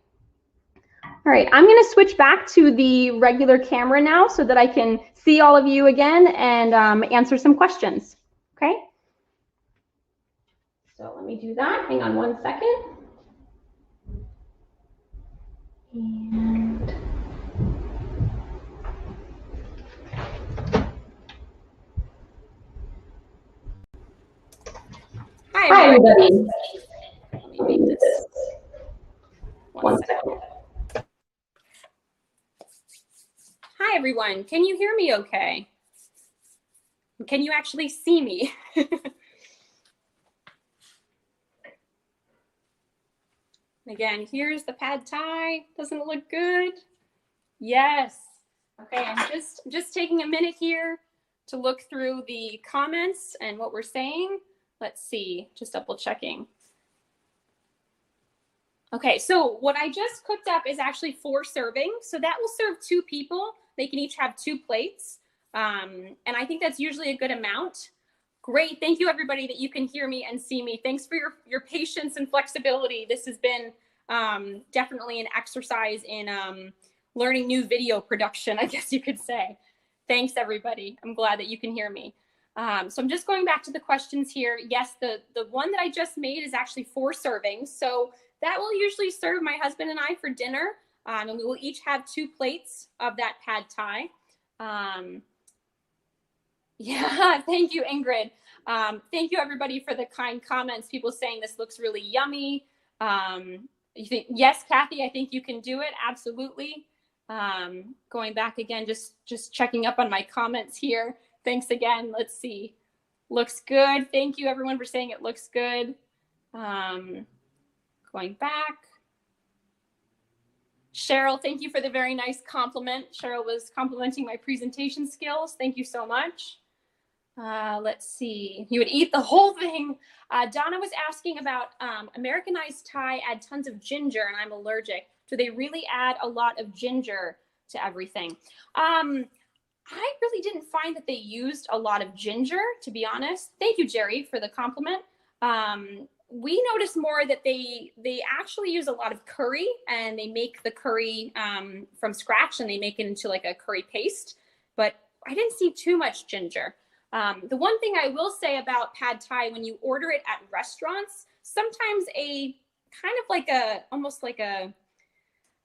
All right, I'm going to switch back to the regular camera now so that I can see all of you again and answer some questions. Okay? So let me do that. Hang on one second. And hi, everybody. Let me make this. One second. Hi, everyone. Can you hear me okay? Can you actually see me? Again, here's the pad thai. Doesn't it look good? Yes. Okay, I'm just taking a minute here to look through the comments and what we're saying. Let's see, just double checking. Okay, so what I just cooked up is actually 4 servings. So that will serve 2 people. They can each have 2 plates. And I think that's usually a good amount. Great, thank you everybody that you can hear me and see me. Thanks for your patience and flexibility. This has been definitely an exercise in learning new video production, I guess you could say. Thanks everybody, I'm glad that you can hear me. So I'm just going back to the questions here. Yes, the one that I just made is actually 4 servings. So that will usually serve my husband and I for dinner. And we will each have 2 plates of that pad thai. Yeah, thank you, Ingrid. Thank you, everybody, for the kind comments. People saying this looks really yummy. You think, yes, Kathy, I think you can do it. Absolutely. Going back again, just checking up on my comments here. Thanks again. Let's see. Looks good. Thank you, everyone, for saying it looks good. Going back. Cheryl, thank you for the very nice compliment. Cheryl was complimenting my presentation skills. Thank you so much. Let's see. You would eat the whole thing. Donna was asking about Americanized Thai add tons of ginger, and I'm allergic. Do they really add a lot of ginger to everything? I really didn't find that they used a lot of ginger, to be honest. Thank you, Jerry, for the compliment. We noticed more that they actually use a lot of curry, and they make the curry from scratch, and they make it into like a curry paste. But I didn't see too much ginger. The one thing I will say about pad thai, when you order it at restaurants, sometimes a kind of like almost like a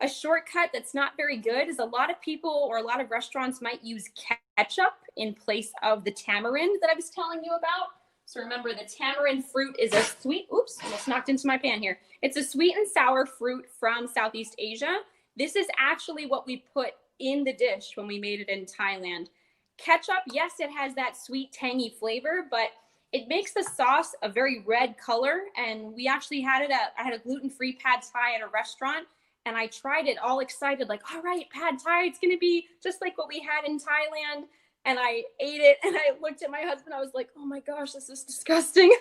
shortcut that's not very good is a lot of people or a lot of restaurants might use ketchup in place of the tamarind that I was telling you about. So remember, the tamarind fruit is a sweet, oops, almost knocked into my pan here. It's a sweet and sour fruit from Southeast Asia. This is actually what we put in the dish when we made it in Thailand. Ketchup, yes, it has that sweet, tangy flavor, but it makes the sauce a very red color. And we actually had I had a gluten-free pad thai at a restaurant, and I tried it all excited, like, all right, pad thai, it's going to be just like what we had in Thailand. And I ate it, and I looked at my husband. I was like, oh my gosh, this is disgusting.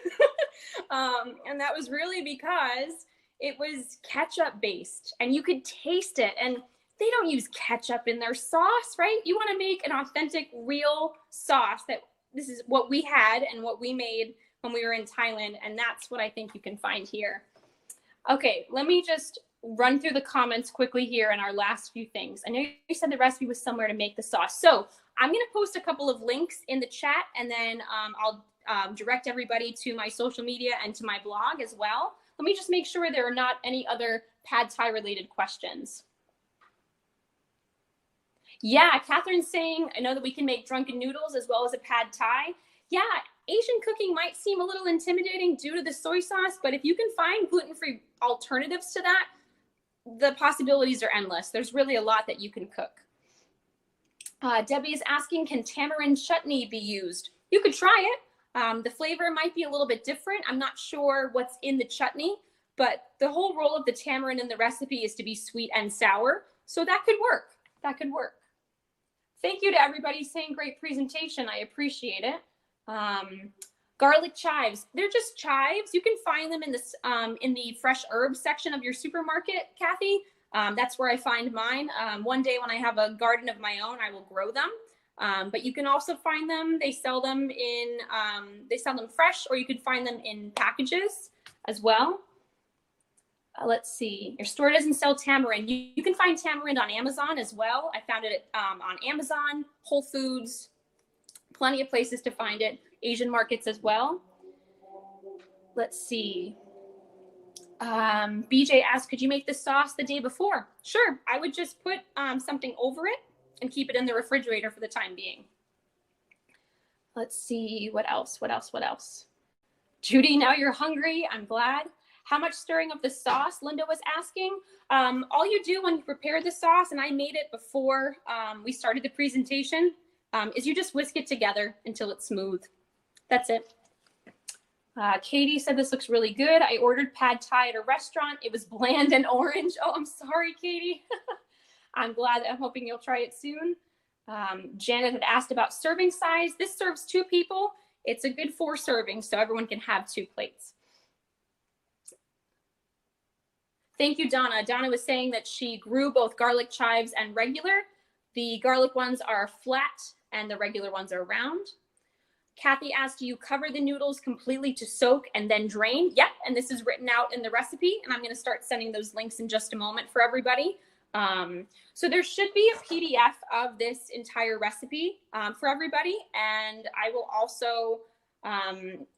And that was really because it was ketchup based, and you could taste it. And they don't use ketchup in their sauce, right? You want to make an authentic, real sauce. This is what we had and what we made when we were in Thailand. And that's what I think you can find here. Okay, let me just run through the comments quickly here in our last few things. I know you said the recipe was somewhere to make the sauce. So I'm going to post a couple of links in the chat, and then I'll direct everybody to my social media and to my blog as well. Let me just make sure there are not any other pad thai related questions. Yeah, Catherine's saying, I know that we can make drunken noodles as well as a pad thai. Yeah, Asian cooking might seem a little intimidating due to the soy sauce, but if you can find gluten-free alternatives to that, the possibilities are endless. There's really a lot that you can cook. Debbie is asking, can tamarind chutney be used? You could try it. The flavor might be a little bit different. I'm not sure what's in the chutney, but the whole role of the tamarind in the recipe is to be sweet and sour. So that could work. That could work. Thank you to everybody saying great presentation. I appreciate it. Garlic chives. They're just chives. You can find them in the fresh herbs section of your supermarket, Kathy. That's where I find mine. One day when I have a garden of my own, I will grow them. But you can also find them. They sell them fresh, or you can find them in packages as well. Let's see. Your store doesn't sell tamarind. You can find tamarind on Amazon as well. I found it on Amazon, Whole Foods, plenty of places to find it. Asian markets as well. Let's see. BJ asked, could you make the sauce the day before? Sure. I would just put something over it and keep it in the refrigerator for the time being. Let's see. What else? Judy, now you're hungry. I'm glad. How much stirring of the sauce, Linda was asking. All you do when you prepare the sauce, and I made it before we started the presentation, is you just whisk it together until it's smooth. That's it. Katie said this looks really good. I ordered pad thai at a restaurant. It was bland and orange. Oh, I'm sorry, Katie. I'm hoping you'll try it soon. Janet had asked about serving size. This serves 2 people. It's a good 4 servings, so everyone can have 2 plates. Thank you, Donna. Donna was saying that she grew both garlic chives and regular. The garlic ones are flat and the regular ones are round. Kathy asked, do you cover the noodles completely to soak and then drain? Yep, and this is written out in the recipe, and I'm going to start sending those links in just a moment for everybody. So there should be a PDF of this entire recipe for everybody, and I will also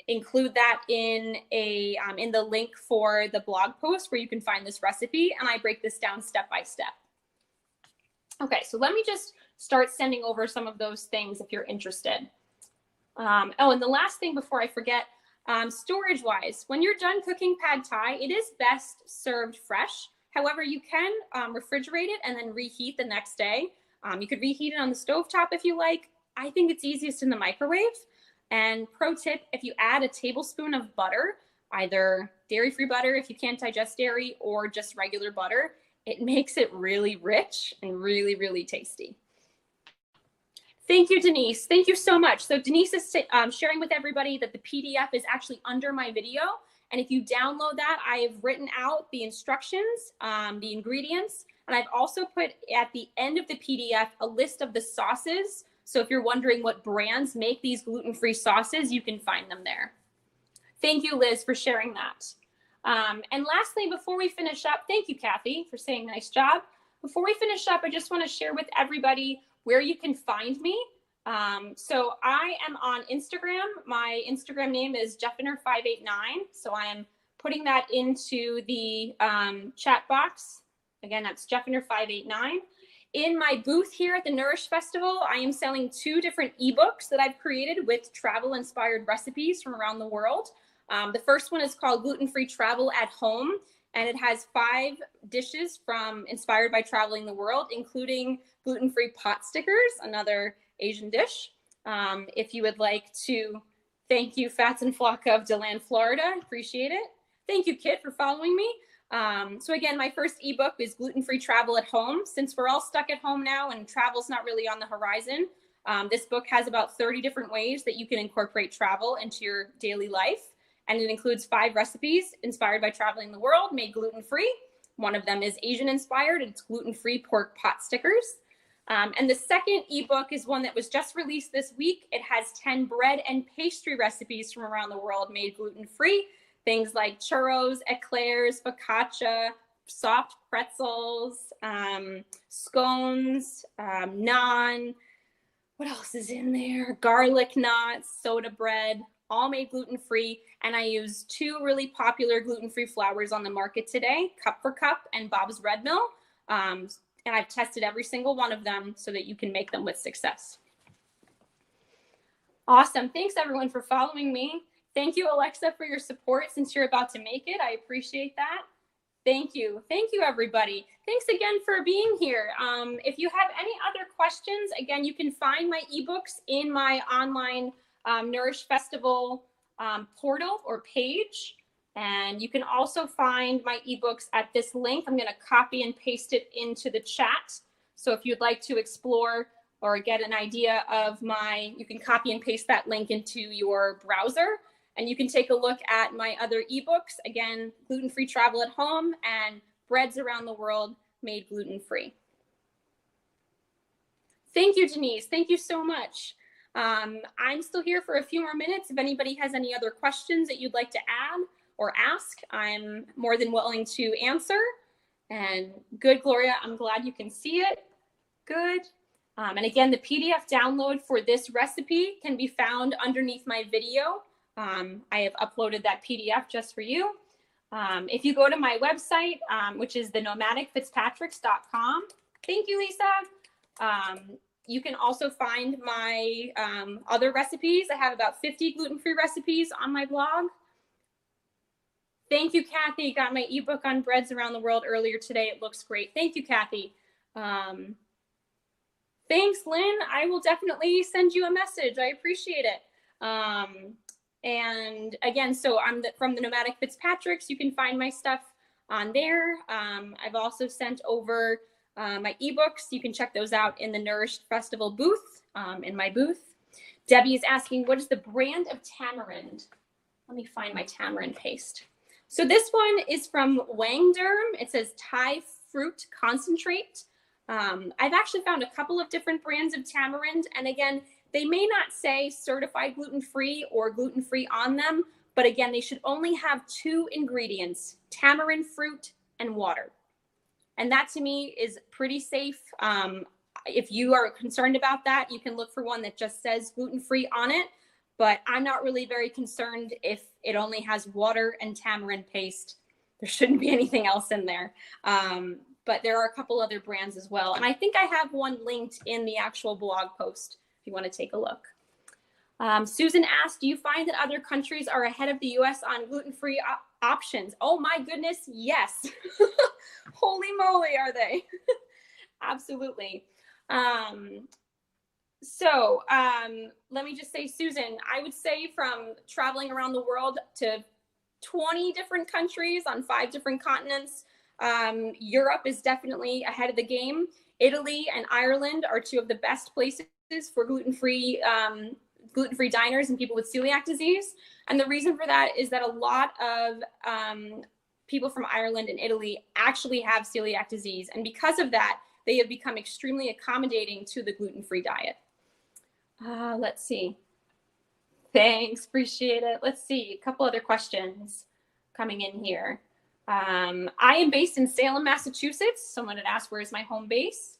include that in the link for the blog post where you can find this recipe, and I break this down step by step. Okay, so let me just start sending over some of those things if you're interested. And the last thing before I forget, storage wise, when you're done cooking pad thai, it is best served fresh. However, you can refrigerate it and then reheat the next day. You could reheat it on the stovetop if you like. I think it's easiest in the microwave. And pro tip, if you add a tablespoon of butter, either dairy-free butter if you can't digest dairy, or just regular butter, it makes it really rich and really, really tasty. Thank you, Denise. Thank you so much. So Denise is sharing with everybody that the PDF is actually under my video. And if you download that, I've written out the instructions, the ingredients, and I've also put at the end of the PDF a list of the sauces. So if you're wondering what brands make these gluten-free sauces, you can find them there. Thank you, Liz, for sharing that. And lastly, before we finish up, thank you, Kathy, for saying nice job. Before we finish up, I just want to share with everybody where you can find me. So I am on Instagram. My Instagram name is Jeffiner589. So I am putting that into the chat box. Again, that's Jeffiner589. In my booth here at the Nourish Festival, I am selling 2 different ebooks that I've created with travel-inspired recipes from around the world. The first one is called Gluten-Free Travel at Home, and it has 5 dishes inspired by traveling the world, including gluten-free pot stickers, another Asian dish. If you would like to, thank you, Fats and Flocka of DeLand, Florida. Appreciate it. Thank you, Kit, for following me. So again, my first ebook is Gluten-Free Travel at Home. Since we're all stuck at home now and travel's not really on the horizon, this book has about 30 different ways that you can incorporate travel into your daily life. And it includes 5 recipes inspired by traveling the world, made gluten-free. One of them is Asian inspired. It's gluten-free pork pot stickers. And the second ebook is one that was just released this week. It has 10 bread and pastry recipes from around the world made gluten-free. Things like churros, eclairs, focaccia, soft pretzels, scones, naan. What else is in there? Garlic knots, soda bread, all made gluten-free. And I use 2 really popular gluten-free flours on the market today, Cup for Cup and Bob's Red Mill. And I've tested every single one of them so that you can make them with success. Awesome. Thanks, everyone, for following me. Thank you, Alexa, for your support since you're about to make it. I appreciate that. Thank you. Thank you, everybody. Thanks again for being here. If you have any other questions, again, you can find my ebooks in my online Nourish Festival portal or page. And you can also find my ebooks at this link. I'm going to copy and paste it into the chat. So if you'd like to explore or get an idea of you can copy and paste that link into your browser. And you can take a look at my other ebooks. Again, Gluten-Free Travel at Home and Breads Around the World Made Gluten-Free. Thank you, Denise. Thank you so much. I'm still here for a few more minutes. If anybody has any other questions that you'd like to add or ask, I'm more than willing to answer. And good, Gloria, I'm glad you can see it. Good. And again, the PDF download for this recipe can be found underneath my video. I have uploaded that PDF just for you. If you go to my website, which is thenomadicfitzpatricks.com, thank you, Lisa. You can also find my other recipes. I have about 50 gluten-free recipes on my blog. Thank you, Kathy. Got my ebook on breads around the world earlier today. It looks great. Thank you, Kathy. Thanks, Lynn. I will definitely send you a message. I appreciate it. And again, so I'm from the Nomadic Fitzpatricks. You can find my stuff on there. I've also sent over my ebooks. You can check those out in the Nourish Festival booth, in my booth. Debbie is asking, what is the brand of tamarind? Let me find my tamarind paste. So this one is from Wangderm. It says Thai fruit concentrate. I've actually found a couple of different brands of tamarind. And again, they may not say certified gluten-free or gluten-free on them, but again, they should only have 2 ingredients, tamarind fruit and water. And that to me is pretty safe. If you are concerned about that, you can look for one that just says gluten-free on it, but I'm not really very concerned if it only has water and tamarind paste. There shouldn't be anything else in there. But there are a couple other brands as well. And I think I have one linked in the actual blog post if you want to take a look. Susan asked, do you find that other countries are ahead of the US on gluten-free options? Oh my goodness, yes. Holy moly, are they? Absolutely. Let me just say, Susan, I would say from traveling around the world to 20 different countries on 5 different continents, Europe is definitely ahead of the game. Italy and Ireland are 2 of the best places for gluten-free diners and people with celiac disease. And the reason for that is that a lot of people from Ireland and Italy actually have celiac disease. And because of that, they have become extremely accommodating to the gluten-free diet. Let's see. Thanks, appreciate it. Let's see, a couple other questions coming in here. I am based in Salem, Massachusetts. Someone had asked, where's my home base?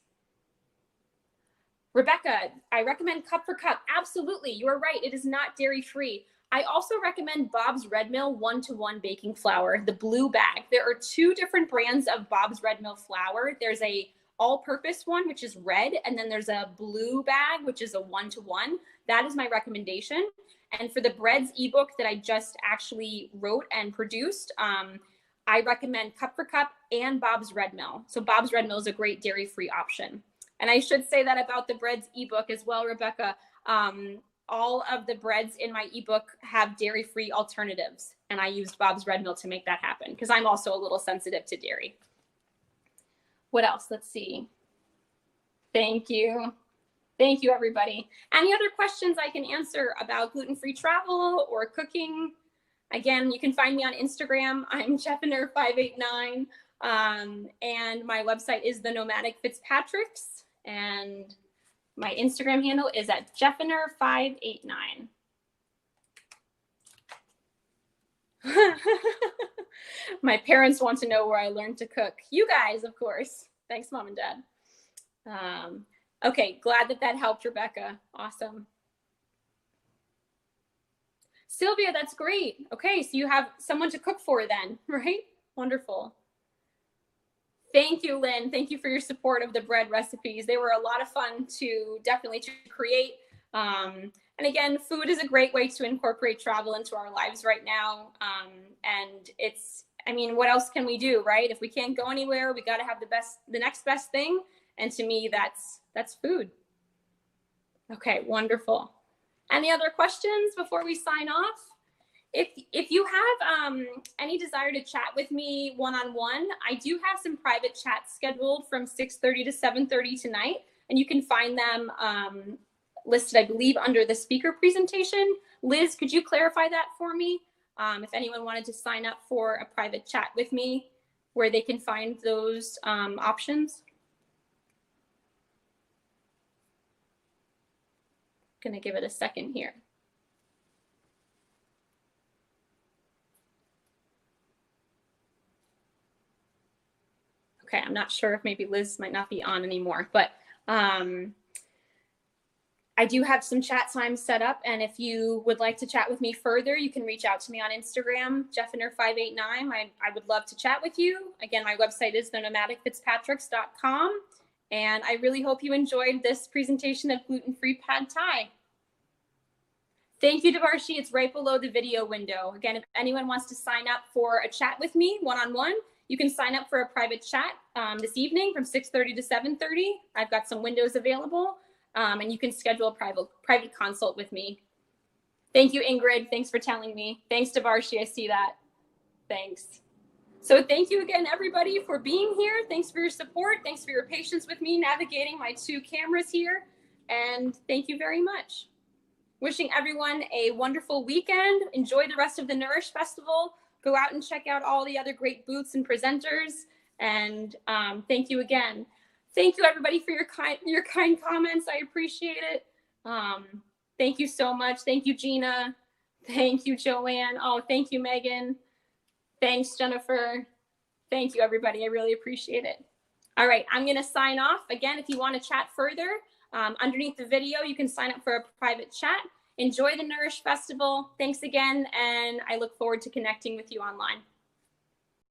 Rebecca, I recommend Cup for Cup. Absolutely, you're right. It is not dairy-free. I also recommend Bob's Red Mill 1-to-1 baking flour, the blue bag. There are 2 different brands of Bob's Red Mill flour. There's a all-purpose one, which is red, and then there's a blue bag, which is a 1-to-1. That is my recommendation. And for the breads ebook that I just actually wrote and produced, I recommend Cup for Cup and Bob's Red Mill. So Bob's Red Mill is a great dairy-free option. And I should say that about the breads ebook as well, Rebecca. All of the breads in my ebook have dairy-free alternatives. And I used Bob's Red Mill to make that happen because I'm also a little sensitive to dairy. What else? Let's see. Thank you. Thank you, everybody. Any other questions I can answer about gluten-free travel or cooking? Again, you can find me on Instagram. I'm Jeffiner589. And my website is The Nomadic Fitzpatrick's. And my Instagram handle is at Jeffiner589. My parents want to know where I learned to cook. You guys, of course. Thanks, Mom and Dad. Okay, glad that helped, Rebecca. Awesome. Sylvia, that's great. Okay, so you have someone to cook for then, right? Wonderful. Thank you, Lynn. Thank you for your support of the bread recipes. They were a lot of fun to create. And again, food is a great way to incorporate travel into our lives right now. And what else can we do, right? If we can't go anywhere, we got to have the next best thing. And to me, that's food. Okay, wonderful. Any other questions before we sign off? If you have any desire to chat with me one-on-one, I do have some private chats scheduled from 6:30 to 7:30 tonight, and you can find them listed, I believe, under the speaker presentation. Liz, could you clarify that for me? If anyone wanted to sign up for a private chat with me, where they can find those options. Gonna give it a second here. Okay, I'm not sure if maybe Liz might not be on anymore, but I do have some chat times set up, and if you would like to chat with me further, you can reach out to me on Instagram, Jeffiner589. I would love to chat with you. Again, my website is thenomadicfitzpatricks.com, and I really hope you enjoyed this presentation of gluten-free pad thai. Thank you, Devarshi. It's right below the video window. Again, if anyone wants to sign up for a chat with me one-on-one, you can sign up for a private chat this evening from 6:30 to 7:30. I've got some windows available, and you can schedule a private consult with me. Thank you, Ingrid. Thanks for telling me. Thanks, Devarshi. I see that. Thanks. So thank you again, everybody, for being here. Thanks for your support. Thanks for your patience with me navigating my 2 cameras here. And thank you very much. Wishing everyone a wonderful weekend. Enjoy the rest of the Nourish Festival. Go out and check out all the other great booths and presenters. And thank you again. Thank you, everybody, for your kind comments. I appreciate it. Thank you so much. Thank you, Gina. Thank you, Joanne. Oh, thank you, Megan. Thanks, Jennifer. Thank you, everybody. I really appreciate it. All right, I'm going to sign off. Again, if you want to chat further, underneath the video, you can sign up for a private chat. Enjoy the Nourish Festival. Thanks again, and I look forward to connecting with you online.